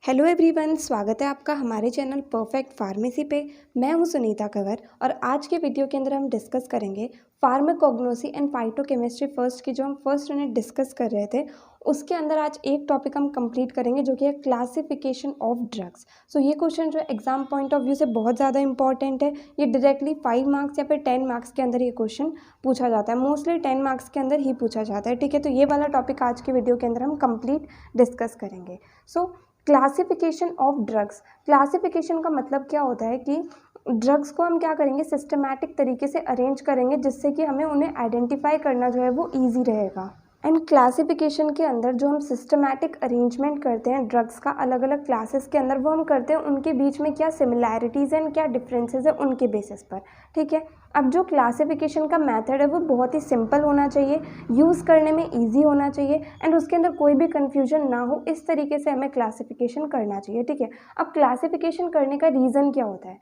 Hello everyone, स्वागत है आपका हमारे चैनल परफेक्ट फार्मेसी पे। मैं हूं सुनीता कंवर और आज के वीडियो के अंदर हम डिस्कस करेंगे फार्माकोग्नोसी एंड फाइटोकेमिस्ट्री फर्स्ट की जो हम फर्स्ट यूनिट डिस्कस कर रहे थे उसके अंदर आज एक टॉपिक हम कंप्लीट करेंगे जो कि है क्लासिफिकेशन ऑफ ड्रग्स। सो ये क्वेश्चन जो एग्जाम पॉइंट ऑफ व्यू से बहुत ज़्यादा इंपॉर्टेंट है। ये डायरेक्टली 5 मार्क्स या फिर 10 मार्क्स के अंदर ये क्वेश्चन पूछा जाता है, मोस्टली 10 मार्क्स के अंदर ही पूछा जाता है। ठीक है, तो ये वाला टॉपिक आज के वीडियो के अंदर हम कंप्लीट डिस्कस करेंगे। Classification of drugs. क्लासिफिकेशन का मतलब क्या होता है कि ड्रग्स को हम क्या करेंगे, सिस्टमैटिक तरीके से अरेंज करेंगे जिससे कि हमें उन्हें आइडेंटिफाई करना जो है वो ईजी रहेगा। एंड क्लासिफिकेशन के अंदर जो हम सिस्टमैटिक अरेंजमेंट करते हैं ड्रग्स का अलग अलग क्लासेस के अंदर, वो हम करते हैं उनके बीच में क्या सिमिलैरिटीज़ एंड क्या डिफरेंसेस है उनके बेसिस पर। ठीक है, अब जो क्लासिफिकेशन का मेथड है वो बहुत ही सिंपल होना चाहिए, यूज़ करने में इजी होना चाहिए एंड उसके अंदर कोई भी कन्फ्यूजन ना हो, इस तरीके से हमें क्लासिफिकेशन करना चाहिए। ठीक है, अब क्लासिफिकेशन करने का रीज़न क्या होता है?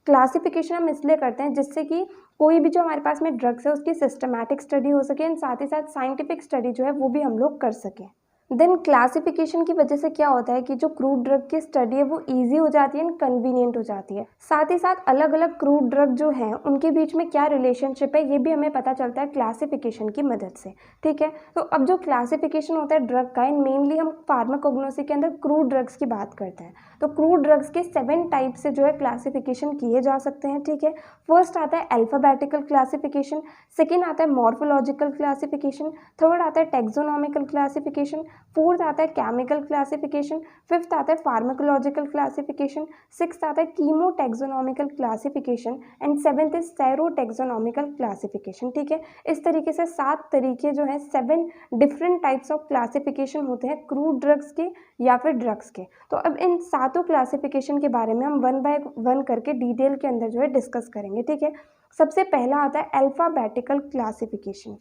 क्लासिफिकेशन हम इसलिए करते हैं जिससे कि कोई भी जो हमारे पास में ड्रग्स है उसकी सिस्टमैटिक स्टडी हो सके एंड साथ ही साथ साइंटिफिक स्टडी जो है वो भी हम लोग कर सकें। देन क्लासिफिकेशन की वजह से क्या होता है कि जो क्रूड ड्रग की स्टडी है वो इजी हो जाती है एंड कन्वीनियंट हो जाती है। साथ ही साथ अलग अलग क्रूड ड्रग जो हैं उनके बीच में क्या रिलेशनशिप है ये भी हमें पता चलता है क्लासिफिकेशन की मदद से। ठीक है, तो अब जो क्लासिफिकेशन होता है ड्रग का, एंड मेनली हम फार्माकोग्नोसी के अंदर क्रूड ड्रग्स की बात करते हैं, तो क्रूड ड्रग्स के 7 टाइप से जो है क्लासिफिकेशन किए जा सकते हैं। ठीक है, फर्स्ट आता है अल्फाबेटिकल क्लासिफिकेशन, सेकेंड आता है मॉर्फोलॉजिकल क्लासिफिकेशन, थर्ड आता है टेक्सोनॉमिकल क्लासिफिकेशन, फोर्थ आता है केमिकल क्लासिफिकेशन, फिफ्थ आता है फार्माकोलॉजिकल क्लासिफिकेशन, सिक्स्थ आता है chemotaxonomical classification and seventh is serotaxonomical classification. ठीक है, इस तरीके से 7 तरीके जो है 7 डिफरेंट टाइप्स ऑफ क्लासिफिकेशन होते हैं क्रूड ड्रग्स के या फिर ड्रग्स के। तो अब इन सातों क्लासिफिकेशन के बारे में हम 1 बाय 1 करके डिटेल के अंदर जो है डिस्कस करेंगे। ठीक है, सबसे पहला आता है अल्फाबेटिकल क्लासिफिकेशन।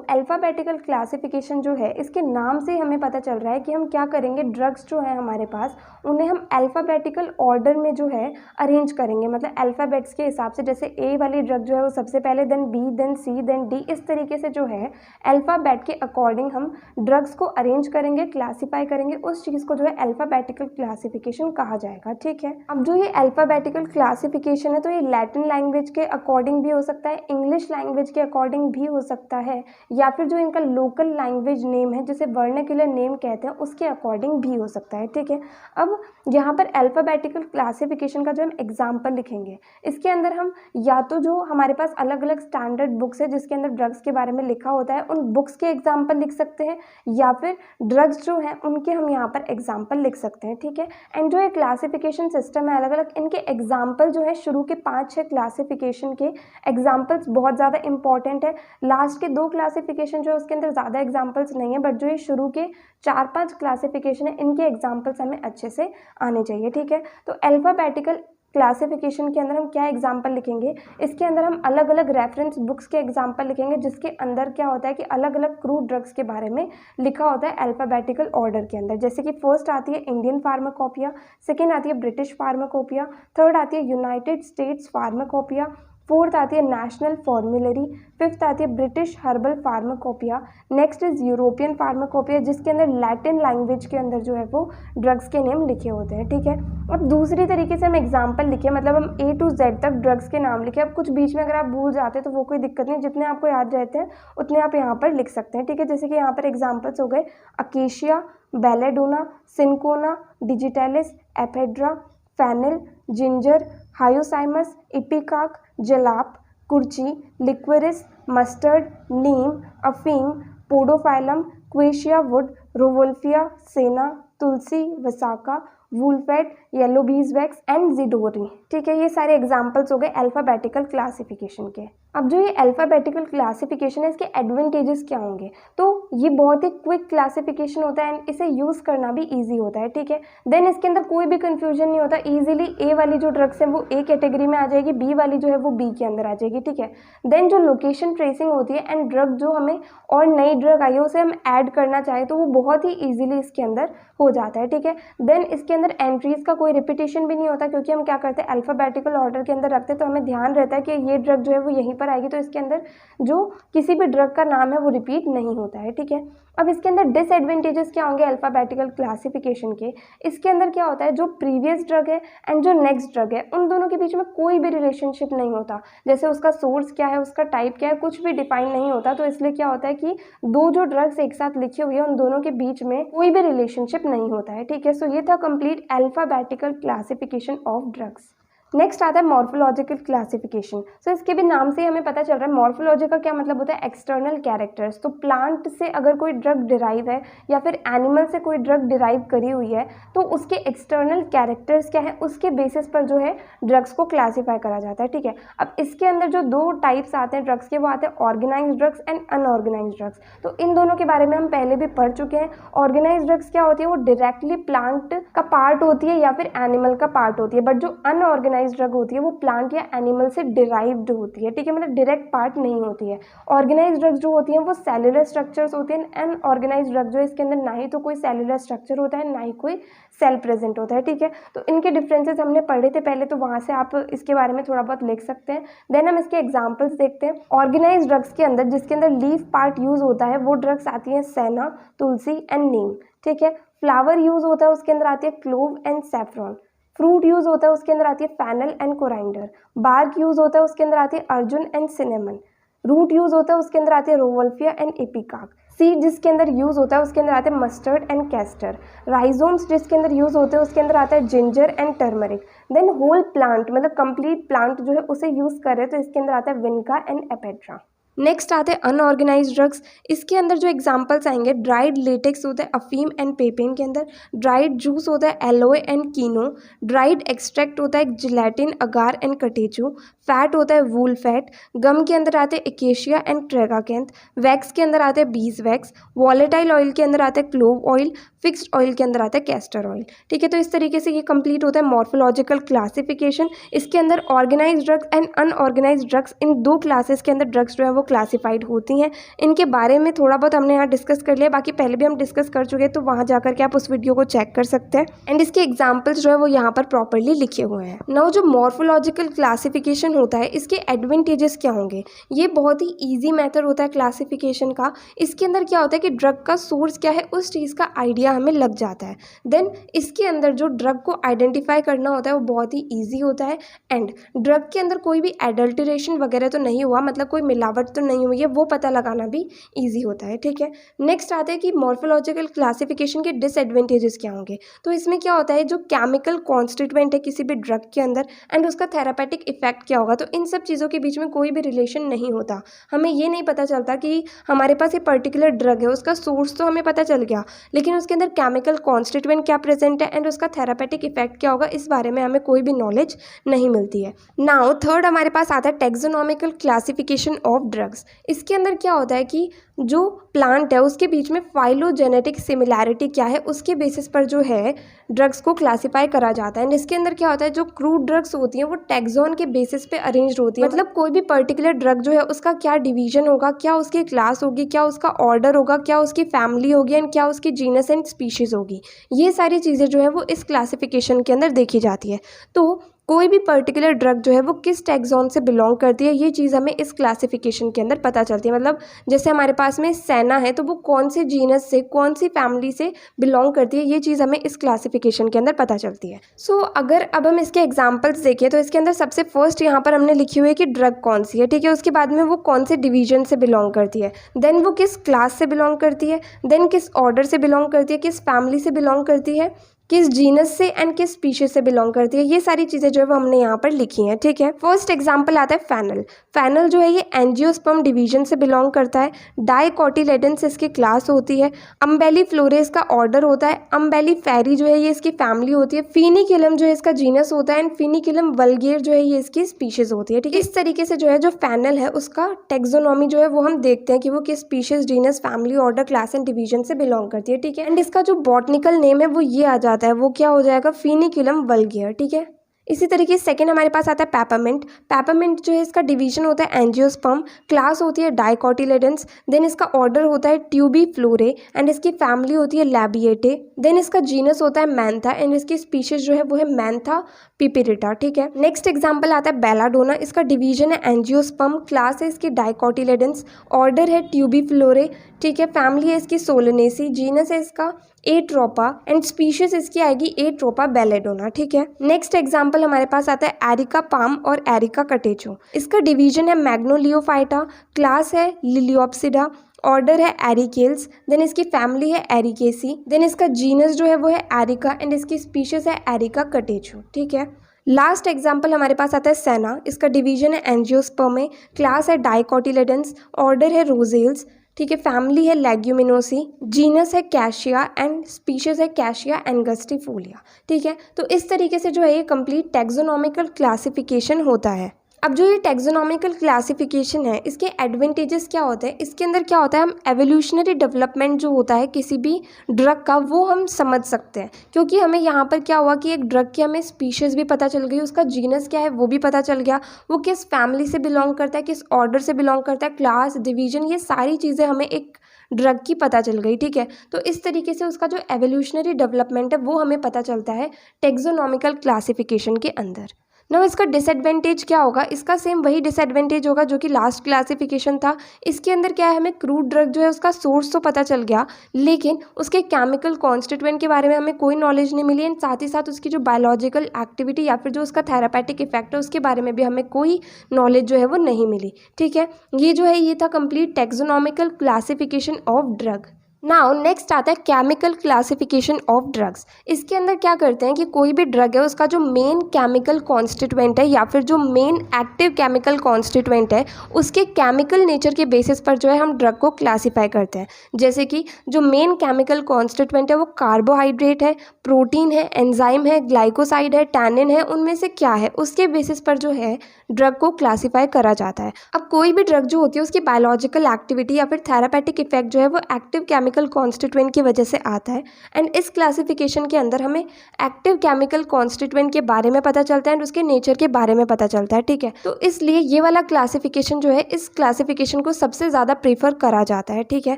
अल्फाबेटिकल क्लासिफिकेशन जो है इसके नाम से हमें पता चल रहा है कि हम क्या करेंगे, ड्रग्स जो है हमारे पास उन्हें हम अल्फाबेटिकल ऑर्डर में जो है अरेंज करेंगे, मतलब अल्फ़ाबेट्स के हिसाब से। जैसे ए वाली ड्रग जो है वो सबसे पहले, देन बी, देन सी, देन डी, इस तरीके से जो है अल्फ़ाबेट के अकॉर्डिंग हम ड्रग्स को अरेंज करेंगे, क्लासीफाई करेंगे। उस चीज़ को जो है अल्फ़ाबेटिकल क्लासिफिकेशन कहा जाएगा। ठीक है, अब जो ये अल्फ़ाबेटिकल क्लासिफिकेशन है तो ये लैटिन लैंग्वेज के अकॉर्डिंग भी हो सकता है, इंग्लिश लैंग्वेज के अकॉर्डिंग भी हो सकता है, या फिर जो इनका लोकल लैंग्वेज नेम है जिसे वर्नाक्युलर नेम कहते हैं उसके अकॉर्डिंग भी हो सकता है। ठीक है, अब यहाँ पर अल्फ़ाबेटिकल क्लासिफिकेशन का जो हम एग्जाम्पल लिखेंगे, इसके अंदर हम या तो जो हमारे पास अलग अलग स्टैंडर्ड बुक्स है जिसके अंदर ड्रग्स के बारे में लिखा होता है उन बुक्स के एग्जाम्पल लिख सकते हैं, या फिर ड्रग्स जो हैं उनके हम यहाँ पर एग्जाम्पल लिख सकते हैं। ठीक है, एंड जो ये क्लासिफिकेशन सिस्टम है अलग अलग, इनके एग्जाम्पल जो है शुरू के 5-6 क्लासिफिकेशन के एग्जाम्पल्स बहुत ज़्यादा इंपॉर्टेंट है। लास्ट के 2 क्लासिफिकेशन जो है उसके अंदर ज़्यादा एग्जाम्पल्स नहीं है, बट जो ये शुरू के 4-5 क्लासिफिकेशन है इनके एग्जाम्पल्स हमें अच्छे से आने चाहिए। ठीक है, तो अल्फ़ाबेटिकल क्लासिफिकेशन के अंदर हम क्या एग्जाम्पल लिखेंगे, इसके अंदर हम अलग अलग रेफरेंस बुक्स के एग्जाम्पल लिखेंगे जिसके अंदर क्या होता है कि अलग अलग क्रूड ड्रग्स के बारे में लिखा होता है अल्फ़ाबेटिकल ऑर्डर के अंदर। जैसे कि फर्स्ट आती है इंडियन फार्माकोपिया, सेकेंड आती है ब्रिटिश फार्माकोपिया, थर्ड आती है यूनाइटेड स्टेट्स फार्माकोपिया, फोर्थ आती है नेशनल फॉर्मुलरी, फिफ्थ आती है British herbal pharmacopoeia, next is European pharmacopoeia जिसके अंदर लैटिन लैंग्वेज के अंदर जो है वो ड्रग्स के नेम लिखे होते हैं। ठीक है, अब दूसरी तरीके से हम एग्जाम्पल लिखे, मतलब हम A to Z तक ड्रग्स के नाम लिखे। अब कुछ बीच में अगर आप भूल जाते हैं तो वो कोई दिक्कत नहीं, जितने आपको याद रहते हैं उतने आप यहाँ पर लिख सकते हैं। ठीक है, जैसे कि यहाँ पर एग्जाम्पल्स हो गए acacia, belladonna, cinchona, digitalis, ephedra, fennel, ginger, hyoscyamus, ipecac, jalap, कुर्ची, लिक्वरिस, मस्टर्ड, नीम, अफीम, पोडोफाइलम, क्वेशिया वुड, रोवोल्फिया, सेना, तुलसी, वसाका, वुलफेट, येलो बीजवैक्स एंड जिडोरी। ठीक है, ये सारे एग्जाम्पल्स हो गए अल्फ़ाबेटिकल क्लासिफिकेशन के। अब जो ये अल्फ़ाबेटिकल क्लासिफिकेशन है इसके एडवांटेजेस क्या होंगे, तो ये बहुत ही क्विक क्लासिफिकेशन होता है एंड इसे यूज़ करना भी ईजी होता है। ठीक है, देन इसके अंदर कोई भी कन्फ्यूजन नहीं होता, ईजिली ए वाली जो ड्रग्स है वो ए कैटेगरी में आ जाएगी, बी वाली जो है वो बी के अंदर आ जाएगी। ठीक है, देन जो लोकेशन ट्रेसिंग होती है एंड ड्रग जो हमें और नई ड्रग आई है उसे हम ऐड करना चाहें तो वो बहुत ही ईजिली इसके अंदर हो जाता है। ठीक है, देन इसके अंदर एंट्रीज का कोई रिपीटेशन भी नहीं होता, क्योंकि हम क्या करते हैं अल्फ़ाबेटिकल ऑर्डर के अंदर रखते हैं, तो हमें ध्यान रहता है कि ये ड्रग जो है वो यहीं पर आएगी, तो इसके अंदर जो किसी भी ड्रग का नाम है वो रिपीट नहीं होता है, ठीक है। अब इसके अंदर डिसएडवांटेजेस क्या होंगे अल्फ़ाबेटिकल क्लासिफिकेशन के, इसके अंदर क्या होता है जो प्रीवियस ड्रग है एंड जो नेक्स्ट ड्रग है उन दोनों के बीच में कोई भी रिलेशनशिप नहीं होता, जैसे उसका सोर्स क्या है, उसका टाइप क्या है, कुछ भी डिफाइन नहीं होता। तो इसलिए क्या होता है कि दो जो ड्रग्स एक साथ लिखी हुई है उन दोनों के बीच में कोई भी रिलेशनशिप नहीं होता है, ठीक है। सो ये था complete alphabetical classification of drugs. Next आता है मॉर्फोलॉजिकल क्लासिफिकेशन। सो इसके भी नाम से हमें पता चल रहा है मॉर्फोलॉजी का क्या मतलब होता है एक्सटर्नल कैरेक्टर्स। तो प्लांट से अगर कोई ड्रग डिराइव है या फिर एनिमल से कोई ड्रग डिराइव करी हुई है तो उसके एक्सटर्नल कैरेक्टर्स क्या है उसके बेसिस पर जो है ड्रग्स को क्लासीफाई करा जाता है, ठीक है। अब इसके अंदर जो दो टाइप्स आते हैं ड्रग्स के वो आते हैं organised drugs and unorganised drugs. तो इन दोनों के बारे में हम पहले भी पढ़ चुके हैं। ऑर्गेनाइज्ड ड्रग्स क्या होती है वो डायरेक्टली प्लांट का पार्ट होती है या फिर एनिमल का पार्ट होती है, बट जो अनऑर्गेनाइज्ड ड्रग होती है वो प्लांट या एनिमल से डिराइव्ड होती है, ठीक है, मतलब डायरेक्ट पार्ट नहीं होती है। ऑर्गेनाइज्ड ड्रग्स जो होती हैं वो सेलुलर स्ट्रक्चर्स होती हैं, अनऑर्गेनाइज्ड ड्रग जो है इसके अंदर ना ही तो कोई सेलुलर स्ट्रक्चर होता है ना ही कोई सेल प्रेजेंट होता है, ठीक है। तो इनके डिफरेंसेस हमने पढ़े थे पहले, तो वहाँ से आप इसके बारे में थोड़ा बहुत लिख सकते हैं। देन हम इसके एग्जाम्पल्स देखते हैं। ऑर्गेनाइज्ड ड्रग्स के अंदर जिसके अंदर लीफ पार्ट यूज होता है वो ड्रग्स आती हैं सेना, तुलसी एंड नीम, ठीक है। फ्लावर यूज होता है उसके अंदर आती है clove and saffron. Fruit use होता है उसके अंदर आती है fennel and coriander. Bark use होता है उसके अंदर आती है Arjun and cinnamon. Root use होता है उसके अंदर आती है रोवल्फिया एंड एपिकाक। सीड जिसके अंदर यूज होता है उसके अंदर आते हैं मस्टर्ड एंड कैस्टर। राइजोम्स जिसके अंदर यूज होते हैं उसके अंदर आता है ginger and turmeric. Then whole plant मतलब कंप्लीट प्लांट जो है उसे यूज कर रहे हैं तो इसके अंदर आता है विनका एंड एपेड्रा। नेक्स्ट आते हैं अनऑर्गेनाइज्ड ड्रग्स। इसके अंदर जो एग्जांपल्स आएंगे ड्राइड लेटेक्स होता है अफीम एंड पेपेन के अंदर, ड्राइड जूस होता है alloy and Keanu, dried extract होता है gelatin agar and catechu, fat होता है वूल फैट, गम के अंदर आते हैं एकेशिया एंड ट्रेगाकेंथ, वैक्स के अंदर आते हैं बीज वैक्स, वॉलेटाइल ऑयल के अंदर आता है क्लोव ऑयल, फिक्स्ड ऑयल के अंदर आता है कैस्टर ऑयल, ठीक है। तो इस तरीके से ये कंप्लीट होता है मॉर्फोलॉजिकल क्लासिफिकेशन। इसके अंदर organised drugs and unorganised drugs इन दो क्लासेस के अंदर ड्रग्स जो है वो क्लासिफाइड होती हैं। इनके बारे में थोड़ा बहुत हमने यहाँ डिस्कस कर लिया, बाकी पहले भी हम डिस्कस कर चुके हैं, तो वहाँ जाकर के आप उस वीडियो को चेक कर सकते हैं। एंड इसके एग्जाम्पल्स जो है वो यहाँ पर प्रॉपरली लिखे हुए हैं। नाउ जो मॉर्फोलॉजिकल क्लासिफिकेशन होता है इसके एडवांटेजेस क्या होंगे। ये बहुत ही ईजी मेथड होता है क्लासिफिकेशन का। इसके अंदर क्या होता है कि ड्रग का सोर्स क्या है उस चीज़ का आइडिया हमें लग जाता है। देन इसके अंदर जो ड्रग को आइडेंटिफाई करना होता है वो बहुत ही ईजी होता है। एंड ड्रग के अंदर कोई भी एडल्ट्रेशन वगैरह तो नहीं हुआ, मतलब कोई मिलावट तो नहीं हुई है, वो पता लगाना भी ईजी होता है, ठीक है। नेक्स्ट आते हैं कि मॉर्फोलॉजिकल क्लासिफिकेशन के डिसएडवांटेजेस क्या होंगे। तो इसमें क्या होता है जो केमिकल कॉन्स्टिट्यूएंट है किसी भी ड्रग के अंदर एंड उसका थेरापेटिक इफेक्ट क्या होगा, तो इन सब चीज़ों के बीच में कोई भी रिलेशन नहीं होता। हमें ये नहीं पता चलता कि हमारे पास ये पर्टिकुलर ड्रग है, उसका सोर्स तो हमें पता चल गया लेकिन उसके अंदर केमिकल कॉन्स्टिट्यूएंट क्या प्रेजेंट है एंड उसका थेरापेटिक इफेक्ट क्या होगा, इस बारे में हमें कोई भी नॉलेज नहीं मिलती है। नाउ थर्ड हमारे पास आता है टेक्सोनॉमिकल क्लासिफिकेशन ऑफ ड्रग्स। इसके अंदर क्या होता है कि जो प्लांट है उसके बीच में फाइलोजेनेटिक सिमिलैरिटी क्या है उसके बेसिस पर जो है ड्रग्स को क्लासिफाई करा जाता है। एंड इसके अंदर क्या होता है जो क्रूड ड्रग्स होती हैं वो टैक्सोन के बेसिस पे अरेंज होती है, मतलब कोई भी पर्टिकुलर ड्रग जो है उसका क्या डिवीजन होगा, क्या उसकी क्लास होगी, क्या उसका ऑर्डर होगा, क्या उसकी फैमिली होगी एंड क्या उसकी जीनस एंड स्पीशीज़ होगी, ये सारी चीज़ें जो है वो इस क्लासिफिकेशन के अंदर देखी जाती है। तो कोई भी पर्टिकुलर ड्रग जो है वो किस टैक्सोन से बिलोंग करती है ये चीज़ हमें इस क्लासिफिकेशन के अंदर पता चलती है। मतलब जैसे हमारे पास में सेना है तो वो कौन से जीनस से कौन सी फैमिली से बिलोंग करती है ये चीज़ हमें इस क्लासिफिकेशन के अंदर पता चलती है। सो अगर अब हम इसके एग्जाम्पल्स देखें तो इसके अंदर सबसे फर्स्ट यहाँ पर हमने लिखी हुई है कि ड्रग कौन सी है, ठीक है। उसके बाद में वो कौन से डिवीजन से बिलोंग करती है, देन वो किस क्लास से बिलोंग करती है, देन किस ऑर्डर से बिलोंग करती है, किस फैमिली से बिलोंग करती है, किस जीनस से एंड किस स्पीशीज से बिलोंग करती है, ये सारी चीज़ें जो है वो हमने यहाँ पर लिखी हैं, ठीक है। फर्स्ट एग्जांपल आता है फैनल। फैनल जो है ये एंजियोस्पर्म डिवीजन से बिलोंग करता है। डाइकोटिलेडन्स इसकी क्लास होती है। अम्बेली फ्लोरेस का ऑर्डर होता है। अम्बेली फेरी जो है ये इसकी फैमिली होती है। फिनिकिलम जो है इसका जीनस होता है एंड फिनिकिलम वल्गेर जो है ये इसकी स्पीशीज होती है, ठीक है। इस तरीके से जो है जो फैनल है उसका टेक्सोनॉमी जो है वो हम देखते हैं कि वो किस species, genus, family, order, class and division से बिलोंग करती है, ठीक है। एंड इसका जो बॉटनिकल नेम है वो ये आ जाता है, वो क्या हो जाएगा फिनिकुलम वल्गेर, ठीक है। इसी तरीके से सेकेंड हमारे पास आता है पेपरमिंट। पेपरमिंट जो है इसका डिवीजन होता है एंजियोस्पर्म, क्लास होती है डाइकोटिलेडन्स, देन इसका ऑर्डर होता है ट्यूबीफ्लोरे एंड इसकी फैमिली होती है लैबिएटे, देन इसका जीनस होता है मैंथा एंड इसकी स्पीशीज जो है वो है मैंथा पिपिरिटा। ठीक है, नेक्स्ट एग्जांपल आता है बेलाडोना। इसका डिवीजन है एंजियोस्पर्म, क्लास है इसकी डाइकोटिलेडन्स, ऑर्डर है ट्यूबीफ्लोरे, ठीक है, फैमिली है इसकी सोलनेसी, जीनस है इसका एट्रोपा एंड स्पीशीज इसकी आएगी एट्रोपा बेलेडोना। ठीक है, नेक्स्ट एग्जांपल हमारे पास आता है एरिका पाम और एरिका कटेचो। इसका डिवीजन है मैग्नोलियोफाइटा, क्लास है लिलियोप्सिडा, ऑर्डर है एरिकेल्स, देन इसकी फैमिली है एरिकेसी, देन इसका जीनस जो है वो है एरिका एंड इसकी स्पीशीज है एरिका कटेचो। ठीक है, लास्ट एग्जाम्पल हमारे पास आता है सेना। इसका डिवीजन है एंजियोस्पर्मे, क्लास है डाइकोटिलेडन्स, ऑर्डर है रोजेल्स, ठीक है, फैमिली है लेग्यूमिनोसी, जीनस है कैशिया एंड स्पीशीज है कैशिया एंगस्टिफोलिया। ठीक है, तो इस तरीके से जो है ये कंप्लीट टैक्सोनॉमिकल क्लासिफिकेशन होता है। अब जो ये टैक्सोनॉमिकल क्लासिफिकेशन है इसके एडवांटेजेस क्या होते हैं, इसके अंदर क्या होता है, हम एवोल्यूशनरी डेवलपमेंट जो होता है किसी भी ड्रग का वो हम समझ सकते हैं, क्योंकि हमें यहाँ पर क्या हुआ कि एक ड्रग की हमें स्पीशीज़ भी पता चल गई, उसका जीनस क्या है वो भी पता चल गया, वो किस फैमिली से बिलोंग करता है, किस ऑर्डर से बिलोंग करता है, क्लास, डिवीजन, ये सारी चीज़ें हमें एक ड्रग की पता चल गई। ठीक है, तो इस तरीके से उसका जो एवोल्यूशनरी डेवलपमेंट है वो हमें पता चलता है टैक्सोनॉमिकल क्लासिफिकेशन के अंदर। ना इसका डिसएडवांटेज क्या होगा, इसका सेम वही डिसएडवांटेज होगा जो कि लास्ट क्लासिफिकेशन था। इसके अंदर क्या है, हमें क्रूड ड्रग जो है उसका सोर्स तो पता चल गया, लेकिन उसके केमिकल कॉन्स्टिट्यूएंट के बारे में हमें कोई नॉलेज नहीं मिली एंड साथ ही साथ उसकी जो बायोलॉजिकल एक्टिविटी या फिर जो उसका थेरापेटिक इफेक्ट है उसके बारे में भी हमें कोई नॉलेज जो है वो नहीं मिली। ठीक है, ये जो है ये था complete taxonomical classification of drug. Now next आता है केमिकल क्लासिफिकेशन ऑफ ड्रग्स। इसके अंदर क्या करते हैं कि कोई भी ड्रग है उसका जो मेन केमिकल कॉन्स्टिट्यूएंट है या फिर जो मेन एक्टिव केमिकल कॉन्स्टिट्यूएंट है उसके केमिकल नेचर के बेसिस पर जो है हम ड्रग को क्लासीफाई करते हैं। जैसे कि जो मेन केमिकल कॉन्स्टिट्यूएंट है वो कार्बोहाइड्रेट है, प्रोटीन है, एंजाइम है, ग्लाइकोसाइड है, टैनिन है, उनमें से क्या है उसके बेसिस पर जो है ड्रग को क्लासीफाई करा जाता है। अब कोई भी ड्रग जो होती है उसकी बायोलॉजिकल एक्टिविटी या फिर थेरापेटिक इफेक्ट जो है वो एक्टिव केमिकल कॉन्स्टिट्यूएंट की वजह से आता है एंड इस क्लासिफिकेशन के अंदर हमें एक्टिव केमिकल कॉन्स्टिट्यूएंट के बारे में पता चलता है एंड उसके नेचर के बारे में पता चलता है। ठीक है, तो इसलिए ये वाला क्लासिफिकेशन जो है इस क्लासिफिकेशन को सबसे ज़्यादा प्रीफर करा जाता है। ठीक है,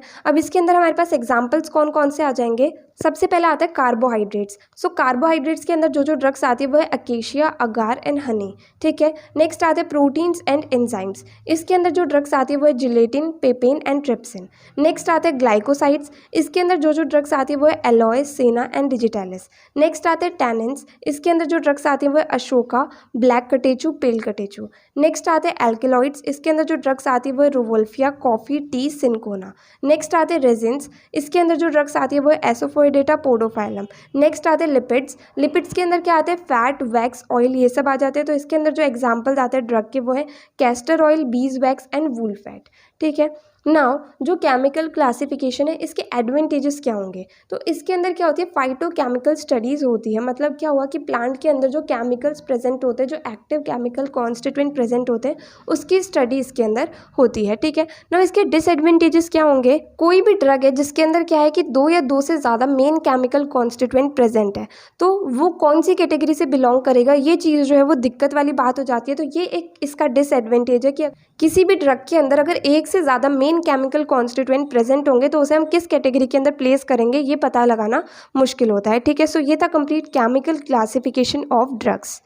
अब इसके अंदर हमारे पास एग्जाम्पल्स कौन कौन से आ जाएंगे। सबसे पहला आता है कार्बोहाइड्रेट्स। सो कार्बोहाइड्रेट्स के अंदर जो जो ड्रग्स आती है वो है अकेशिया, अगार एंड हनी। ठीक है, नेक्स्ट आते हैं प्रोटीन्स एंड एंजाइम्स। इसके अंदर जो ड्रग्स आती है वो है जिलेटिन, पेपेन एंड ट्रिप्सिन। नेक्स्ट आते हैं ग्लाइकोसाइड्स। इसके अंदर जो जो ड्रग्स आती है वो है एलॉय, सेना एंड डिजिटैलिस। नेक्स्ट आते हैं टैनिन्स। इसके अंदर जो ड्रग्स आती है वो है अशोका, ब्लैक कटेचू, पेल कटेचू। नेक्स्ट आते हैं एल्केलॉइड्स। इसके अंदर जो ड्रग्स आती है वो है rauvolfia, coffee, T, cinchona. Next आते हैं रेजिन्स। इसके अंदर जो ड्रग्स आती है वो है एसोफोइडेटा, पोडोफाइलम। नेक्स्ट आते हैं लिपिड्स। लिपिड्स के अंदर क्या आते हैं, फैट, वैक्स, ऑयल, ये सब आ जाते हैं। तो इसके अंदर जो एग्जाम्पल्स आते हैं ड्रग के वो है castor oil, bees wax and wool fat. ठीक है, नाउ जो केमिकल क्लासिफिकेशन है इसके एडवांटेजेस क्या होंगे, तो इसके अंदर क्या होती है फाइटोकेमिकल स्टडीज़ होती है। मतलब क्या हुआ कि प्लांट के अंदर जो केमिकल्स प्रेजेंट होते हैं, जो एक्टिव केमिकल कॉन्स्टिट्यूएंट प्रेजेंट होते हैं उसकी स्टडी इसके अंदर होती है। ठीक है, नाउ इसके डिसएडवांटेजेस क्या होंगे, कोई भी ड्रग है जिसके अंदर क्या है कि दो या दो से ज़्यादा मेन केमिकल कॉन्स्टिट्यूएंट प्रेजेंट है तो वो कौन सी कैटेगरी से बिलोंग करेगा, ये चीज़ जो है वो दिक्कत वाली बात हो जाती है। तो ये एक इसका डिसएडवांटेज है कि किसी भी ड्रग के अंदर अगर एक से ज़्यादा मेन केमिकल कॉन्स्टिट्यूएंट प्रेजेंट होंगे तो उसे हम किस कैटेगरी के अंदर प्लेस करेंगे ये पता लगाना मुश्किल होता है। ठीक है, सो ये था complete chemical classification of drugs.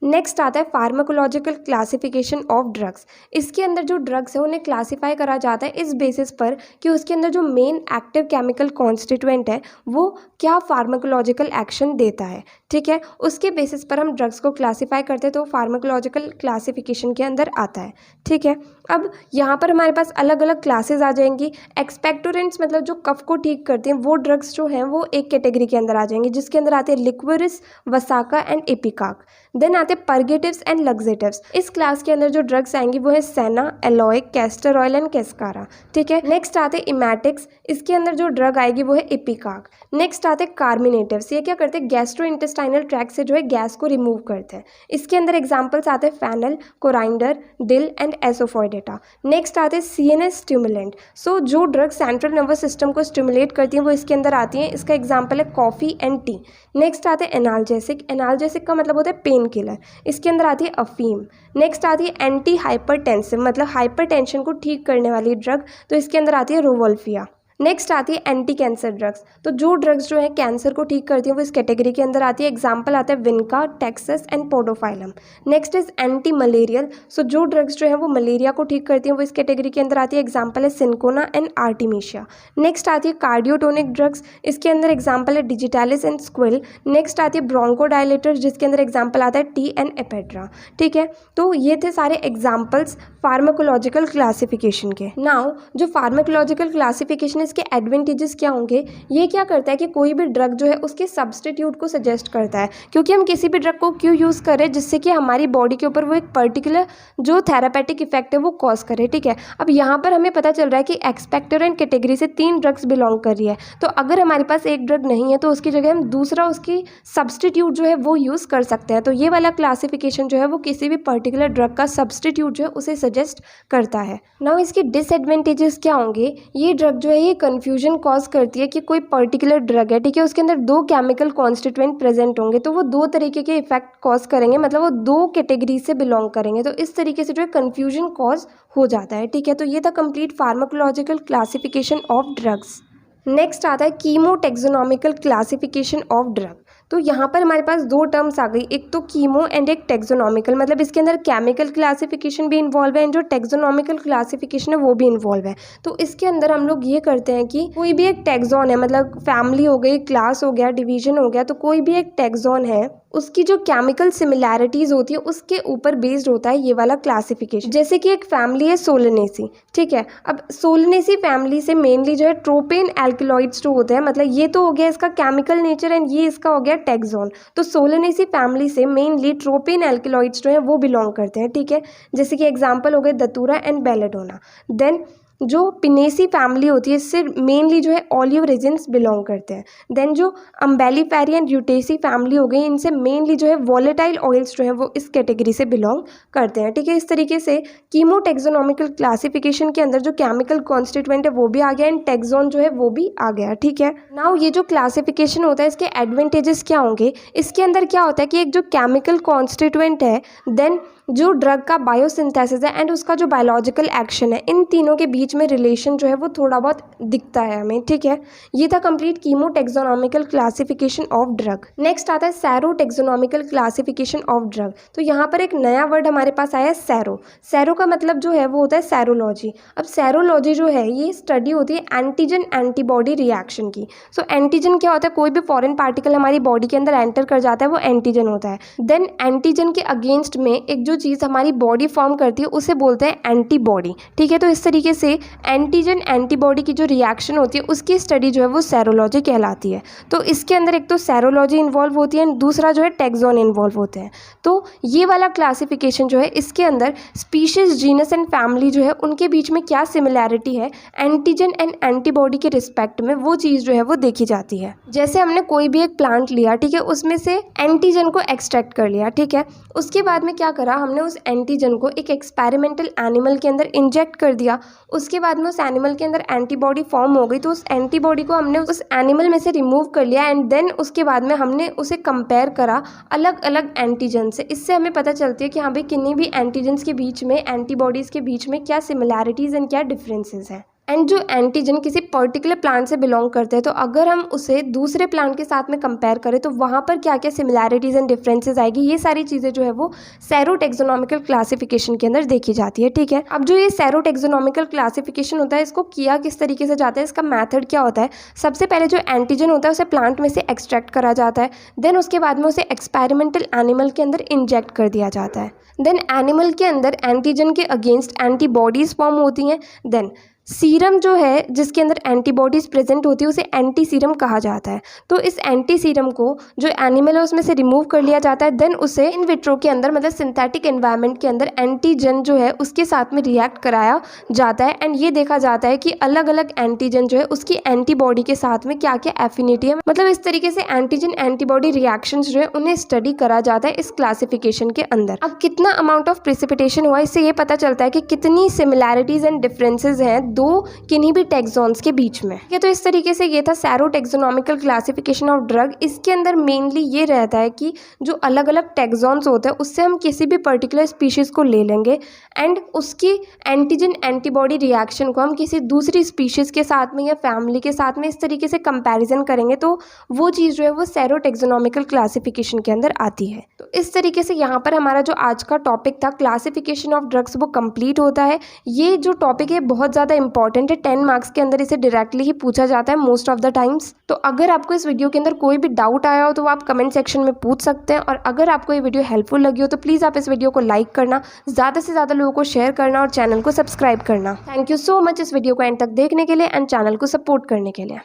Next आता है फार्माकोलॉजिकल क्लासिफिकेशन ऑफ ड्रग्स। इसके अंदर जो ड्रग्स है उन्हें क्लासिफाई करा जाता है इस बेसिस पर कि उसके अंदर जो मेन एक्टिव केमिकल कॉन्स्टिट्यूएंट है वो क्या फार्माकोलॉजिकल एक्शन देता है। ठीक है, उसके बेसिस पर हम ड्रग्स को क्लासिफाई करते हैं तो फार्माकोलॉजिकल क्लासिफिकेशन के अंदर आता है। ठीक है, अब यहाँ पर हमारे पास अलग अलग क्लासेज आ जाएंगी। एक्सपेक्टोरेंट्स मतलब जो कफ को ठीक करते हैं वो ड्रग्स जो हैं वो एक कैटेगरी के अंदर आ जाएंगे जिसके अंदर आते हैं लिक्विरिस, वसाका एंड एपिकाक। देन आते हैं परगेटिव्स एंड लग्जेटिव्स। इस क्लास के अंदर जो ड्रग्स आएंगी वो है सेना, एलॉय, कैस्टर ऑयल एंड कैस्कारा। ठीक है, नेक्स्ट आते हैं इमैटिक्स। इसके अंदर जो ड्रग आएगी वो है एपिकाक। नेक्स्ट आते हैं कार्मिनेटिव्स। ये क्या करते हैं, गैस्ट्रो इंटेस्टाइनल इंटेस्टाइनल ट्रैक्ट से जो है गैस को रिमूव करते हैं। इसके अंदर एग्जांपल्स आते हैं फेनल, कोराइंडर, डिल एंड एसोफोइडेटा। नेक्स्ट आते हैं सीएनएस स्टिमुलेंट। सो जो ड्रग सेंट्रल नर्वस सिस्टम को स्टिमुलेट करती हैं वो इसके अंदर आती हैं। इसका एग्जाम्पल है कॉफ़ी एंड टी। नेक्स्ट आते हैं एनाल्जेसिक। एनाल्जेसिक का मतलब होता है पेन किलर। इसके अंदर आती है अफीम। नेक्स्ट आती है एंटी हाइपरटेंसिव, मतलब हाइपरटेंशन को ठीक करने वाली ड्रग, तो इसके अंदर आती है रोवोल्फिया। नेक्स्ट आती है एंटी कैंसर ड्रग्स। तो जो ड्रग्स जो है कैंसर को ठीक करती हैं वो इस कैटेगरी के अंदर आती है। एग्जाम्पल आता है vinca, taxus and podophyllum. Next is anti malarial. So जो ड्रग्स जो है वो मलेरिया को ठीक करती हैं वो इस कैटेगरी के अंदर आती है। एग्जाम्पल है सिंकोना एंड आर्टिमिशिया। नेक्स्ट आती है कार्डियोटोनिक ड्रग्स। इसके अंदर एग्जाम्पल है डिजिटैलिस एंड स्क्विल। नेक्स्ट आती है ब्रोंकोडायलेटर, जिसके अंदर एग्जाम्पल आता है टी एंड एपेड्रा। ठीक है, तो ये थे सारे एग्जाम्पल्स फार्माकोलॉजिकल क्लासिफिकेशन के। नाउ जो फार्माकोलॉजिकल क्लासिफिकेशन इसके एडवांटेजेस क्या होंगे, ये क्या करता है कि कोई भी ड्रग जो है उसके सब्स्टिट्यूट को सजेस्ट करता है, क्योंकि हम किसी भी ड्रग को क्यों यूज़ करें, जिससे कि हमारी बॉडी के ऊपर वो एक पर्टिकुलर जो थेरापेटिक इफेक्ट है वो कॉज करे। ठीक है, अब यहाँ पर हमें पता चल रहा है कि एक्सपेक्टोरेंट कैटेगरी से 3 ड्रग्स बिलोंग कर रही है, तो अगर हमारे पास एक ड्रग नहीं है तो उसकी जगह हम दूसरा उसकी सब्स्टिट्यूट जो है वो यूज़ कर सकते हैं। तो ये वाला क्लासिफिकेशन जो है वो किसी भी पर्टिकुलर ड्रग का सब्स्टिट्यूट जो है उसे सजेस्ट करता है। नाउ इसके डिसएडवांटेजेस क्या होंगे, ये ड्रग जो है ये कन्फ्यूजन कॉज करती है कि कोई पर्टिकुलर ड्रग है, ठीक है, उसके अंदर 2 केमिकल कॉन्स्टिट्यूएंट प्रेजेंट होंगे तो वो 2 तरीके के इफेक्ट कॉज करेंगे, मतलब वो 2 कैटेगरी से बिलोंग करेंगे, तो इस तरीके से जो है कन्फ्यूजन कॉज हो जाता है। ठीक है, तो ये था complete pharmacological classification of drugs. Next आता है chemotaxonomical classification of drug. तो यहाँ पर हमारे पास 2 टर्म्स आ गई, एक तो कीमो एंड एक टेक्सोनॉमिकल, मतलब इसके अंदर केमिकल क्लासिफिकेशन भी इन्वॉल्व है एंड जो टेक्सोनॉमिकल क्लासिफिकेशन है वो भी इन्वॉल्व है। तो इसके अंदर हम लोग ये करते हैं कि कोई भी एक टैक्सॉन है, मतलब फैमिली हो गई, क्लास हो गया, डिवीजन हो गया, तो कोई भी एक टैक्सॉन है उसकी जो केमिकल सिमिलैरिटीज़ होती है उसके ऊपर बेस्ड होता है ये वाला क्लासिफिकेशन। जैसे कि एक फैमिली है सोलेनेसी, ठीक है, अब सोलेनेसी फैमिली से मेनली जो है ट्रोपेन एल्कलॉइड्स जो होते हैं, मतलब ये तो हो गया इसका केमिकल नेचर एंड ये इसका हो गया टैक्सॉन। तो सोलेनेसी फैमिली से मेनली ट्रोपेन एल्कलॉइड्स जो है वो बिलोंग करते हैं। ठीक है, जैसे कि एग्जाम्पल हो गए दतूरा एंड बेलेडोना। देन जो पिनेसी फैमिली होती है इससे मेनली जो है ऑलिव रेजिन्स बिलोंग करते हैं। देन जो अम्बेलिफेरी एंड यूटेसी फैमिली हो गई, इनसे मेनली जो है वॉलेटाइल ऑयल्स जो है वो इस कैटेगरी से बिलोंग करते हैं। ठीक है, इस तरीके से कीमो टेक्सोनॉमिकल क्लासिफिकेशन के अंदर जो केमिकल कॉन्स्टिट्यूएंट है वो भी आ गया एंड टैक्सॉन जो है वो भी आ गया। ठीक है, नाउ ये जो क्लासिफिकेशन होता है इसके एडवांटेजेस क्या होंगे, इसके अंदर क्या होता है कि एक जो केमिकल कॉन्स्टिट्यूएंट है, देन जो ड्रग का बायोसिंथेसिस है एंड उसका जो बायोलॉजिकल एक्शन है, इन तीनों के बीच में रिलेशन जो है वो थोड़ा बहुत दिखता है हमें। ठीक है, ये था complete chemo taxonomical classification of drug. Next आता है serow taxonomical classification of drug. तो यहाँ पर एक नया वर्ड हमारे पास आया है सैरो। सैरो का मतलब जो है वो होता है सैरोलॉजी। अब सैरोलॉजी जो है ये स्टडी होती है एंटीजन एंटीबॉडी रिएक्शन की। सो एंटीजन क्या होता है, कोई भी फॉरेन पार्टिकल हमारी बॉडी के अंदर एंटर कर जाता है वो एंटीजन होता है। देन एंटीजन के अगेंस्ट में एक जो चीज़ हमारी बॉडी फॉर्म करती है उसे बोलते हैं एंटीबॉडी। ठीक है, तो इस तरीके से एंटीजन एंटीबॉडी की जो रिएक्शन होती है उसकी स्टडी जो है वो सैरोलॉजी कहलाती है। तो इसके अंदर एक तो सैरोलॉजी इन्वॉल्व होती है, दूसरा जो है टैक्सॉन इन्वॉल्व होते हैं। तो ये वाला क्लासिफिकेशन जो है इसके अंदर स्पीशीज, जीनस एंड फैमिली जो है उनके बीच में क्या सिमिलैरिटी है एंटीजन एंड एंटीबॉडी के रिस्पेक्ट में, वो चीज़ जो है वो देखी जाती है। जैसे हमने कोई भी एक प्लांट लिया, ठीक है, उसमें से एंटीजन को एक्सट्रैक्ट कर लिया, ठीक है, उसके बाद में क्या करा, हमने उस एंटीजन को एक एक्सपेरिमेंटल एनिमल के अंदर इंजेक्ट कर दिया। उसके बाद में उस एनिमल के अंदर एंटीबॉडी फॉर्म हो गई, तो उस एंटीबॉडी को हमने उस एनिमल में से रिमूव कर लिया एंड देन उसके बाद में हमने उसे कंपेयर करा अलग अलग एंटीजन से। इससे हमें पता चलती है कि हाँ भाई किन्हीं भी एंटीजन्स के बीच में, एंटीबॉडीज़ के बीच में क्या सिमिलैरिटीज़ एंड क्या डिफरेंसेस हैं। एंड जो एंटीजन किसी पर्टिकुलर प्लांट से बिलोंग करते हैं, तो अगर हम उसे दूसरे प्लांट के साथ में कंपेयर करें तो वहाँ पर क्या क्या सिमिलैरिटीज़ एंड डिफरेंसेस आएगी, ये सारी चीज़ें जो है वो सैरो टेक्सोनॉमिकल क्लासिफिकेशन के अंदर देखी जाती है। ठीक है, अब जो ये सैरो टेक्सोनॉमिकल क्लासिफिकेशन होता है इसको किया किस तरीके से जाता है, इसका मैथड क्या होता है। सबसे पहले जो एंटीजन होता है उसे प्लांट में से एक्सट्रैक्ट करा जाता है, देन उसके बाद में उसे एक्सपेरिमेंटल एनिमल के अंदर इंजेक्ट कर दिया जाता है। देन एनिमल के अंदर एंटीजन के अगेंस्ट एंटीबॉडीज़ फॉर्म होती हैं। देन सीरम जो है जिसके अंदर एंटीबॉडीज़ प्रेजेंट होती है उसे एंटी सीरम कहा जाता है। तो इस एंटी सीरम को जो एनिमल है उसमें से रिमूव कर लिया जाता है, देन उसे इन विट्रो के अंदर मतलब सिंथेटिक एनवायरनमेंट के अंदर एंटीजन जो है उसके साथ में रिएक्ट कराया जाता है एंड ये देखा जाता है कि अलग अलग एंटीजन जो है उसकी एंटीबॉडी के साथ में क्या क्या एफिनिटी है। मतलब इस तरीके से एंटीजन एंटीबॉडी रिएक्शंस जो है उन्हें स्टडी करा जाता है इस क्लासिफिकेशन के अंदर। अब कितना अमाउंट ऑफ प्रिसिपिटेशन हुआ इससे ये पता चलता है कि कितनी सिमिलैरिटीज एंड डिफरेंसेस हैं दो किन्हीं भी टेक्सॉन्स के बीच में। ये तो इस तरीके से ये था serow taxonomical classification of drug. इसके अंदर मेनली ये रहता है कि जो अलग अलग टेक्सॉन्स होते हैं उससे हम किसी भी पर्टिकुलर स्पीशीज़ को ले लेंगे एंड उसकी एंटीजन एंटीबॉडी रिएक्शन को हम किसी दूसरी स्पीशीज़ के साथ में या फैमिली के साथ में इस तरीके से कंपैरिजन करेंगे तो वो चीज़ जो है वो सैरो टेक्सोनॉमिकल क्लासिफिकेशन के अंदर आती है। तो इस तरीके से यहाँ पर हमारा जो आज का टॉपिक था क्लासिफिकेशन ऑफ ड्रग्स वो कंप्लीट होता है। ये जो टॉपिक है बहुत ज़्यादा इंपॉर्टेंट है, 10 मार्क्स के अंदर इसे डायरेक्टली ही पूछा जाता है मोस्ट ऑफ द टाइम्स। तो अगर आपको इस वीडियो के अंदर कोई भी डाउट आया हो तो वो आप कमेंट सेक्शन में पूछ सकते हैं, और अगर आपको ये वीडियो हेल्पफुल लगी हो तो प्लीज़ आप इस वीडियो को लाइक करना, ज़्यादा से ज़्यादा लोगों को शेयर करना और चैनल को सब्सक्राइब करना। थैंक यू सो मच इस वीडियो को एंड तक देखने के लिए एंड चैनल को सपोर्ट करने के लिए।